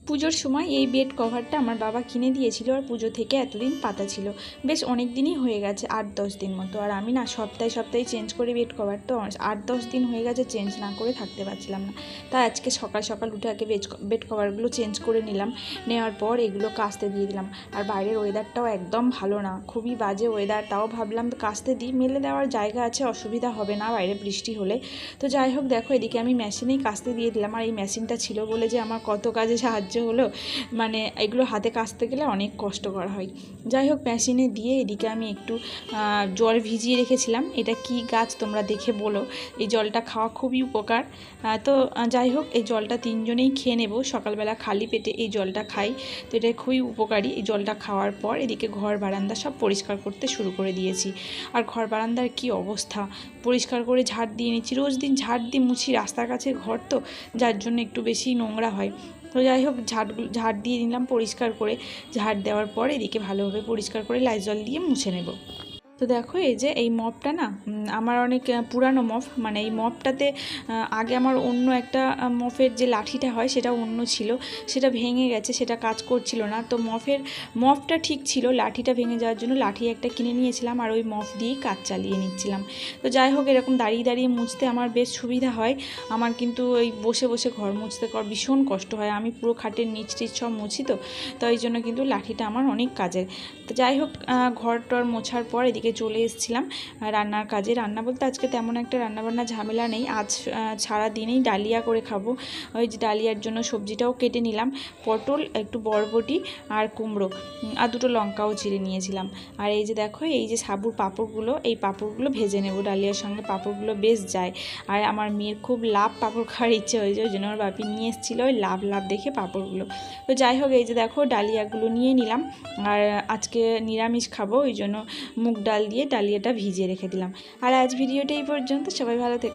পুজোর সময় এই বেড কভারটা আমার বাবা কিনে দিয়েছিল আর পুজো থেকে এতদিন পাতা ছিল, বেশ অনেক দিনই হয়ে গেছে, 8-10 দিন মতো। আর আমি না সপ্তাহে সপ্তাহে চেঞ্জ করি বেড কভার, তো 8-10 দিন হয়ে গেছে চেঞ্জ না করে থাকতে পারছিলাম না। তাই আজকে সকাল সকাল উঠে আগে বেড কভারগুলো চেঞ্জ করে নিলাম। নেওয়ার পর এগুলো কাচতে দিয়ে দিলাম। আর বাইরের ওয়েদারটাও একদম ভালো না, খুবই বাজে ওয়েদার, তাও ভাবলাম কাচতে দিই, মেলে দেওয়ার জায়গা আছে, অসুবিধা হবে না বাইরে বৃষ্টি হলে। তো যাই হোক, দেখো এদিকে আমি মেশিনেই কাচতে দিয়ে দিলাম। আর এই মেশিনটা ছিল বলে যে আমার কত কাজে সাহায্য হলো, মানে এগুলো হাতে কাচতে গেলে অনেক কষ্টকর হয়। যাই হোক, মেশিনে দিয়ে এদিকে আমি একটু জল ভিজিয়ে রেখেছিলাম। এটা কি গাছ তোমরা দেখে বলো, এই জলটা খাওয়া খুবই উপকার। তো যাই হোক, এই জলটা তিনজনেই খেয়ে নেব, সকালবেলা খালি পেটে এই জলটা খাই, তো এটা খুবই উপকারী। এই জলটা খাওয়ার পর এদিকে ঘর বারান্দা সব পরিষ্কার করতে শুরু করে দিয়েছি। আর ঘর বারান্দার কি অবস্থা, পরিষ্কার করে ঝাড় দিয়ে নিচ্ছি। রোজ দিন ঝাড় দিয়ে মুছি, রাস্তার কাছে ঘর তো, যার জন্য একটু বেশি নোংরা হয়। তো যাই হোক, ঝাড় দিয়ে নিলাম পরিষ্কার করে। ঝাড় দেওয়ার পর এদিকে ভালোভাবে পরিষ্কার করে লাইজল দিয়ে মুছে নেব। তো দেখো, এই যে এই মপটা না আমার অনেক পুরানো মপ, মানে এই মপটাতে আগে আমার অন্য একটা মপের যে লাঠিটা হয় সেটা অন্য ছিল, সেটা ভেঙে গেছে, সেটা কাজ করছিল না। তো মপটা ঠিক ছিল, লাঠিটা ভেঙে যাওয়ার জন্য লাঠি একটা কিনে নিয়েছিলাম, আর ওই মপ দিয়েই কাজ চালিয়ে নিচ্ছিলাম। তো যাই হোক, এরকম দাঁড়িয়ে দাঁড়িয়ে মুছতে আমার বেশ সুবিধা হয়। আমার কিন্তু ওই বসে বসে ঘর মুছতে ভীষণ কষ্ট হয়, আমি পুরো খাটের নিচ টিচ সব মুছি, তো এই জন্য কিন্তু লাঠিটা আমার অনেক কাজের। তো যাই হোক, ঘর টর মোছার পর এদিকে চলে এসেছিলাম রান্নার কাজে। রান্না বলতে আজকে তেমন একটা রান্নাবান্না ঝামেলা নেই, আজ সারা দিনেই ডালিয়া করে খাবো। ওই যে ডালিয়ার জন্য সবজিটাও কেটে নিলাম, পটল, একটু বরবটি আর কুমড়ো, আর দুটো লঙ্কাও চিড়ে নিয়েছিলাম। আর এই যে দেখো, এই যে সাবুর পাঁপড়গুলো, এই পাঁপড়গুলো ভেজে নেব, ডালিয়ার সঙ্গে পাঁপড়গুলো বেশ যায়। আর আমার মেয়ের খুব লাভ পাঁপড় খাওয়ার ইচ্ছে হয়েছে, ওই জন্য ওর বাপি নিয়ে এসেছিলো ওই লাভ দেখে পাঁপড়গুলো। তো যাই হোক, এই যে দেখো ডালিয়াগুলো নিয়ে নিলাম। আর আজকে নিরামিষ খাবো, ওই জন্য মুগ ডাল দিয়ে ডালিয়াটা ভিজিয়ে রেখে দিলাম। আর আজ ভিডিওটা এই পর্যন্ত, সবাই ভালো থেকো।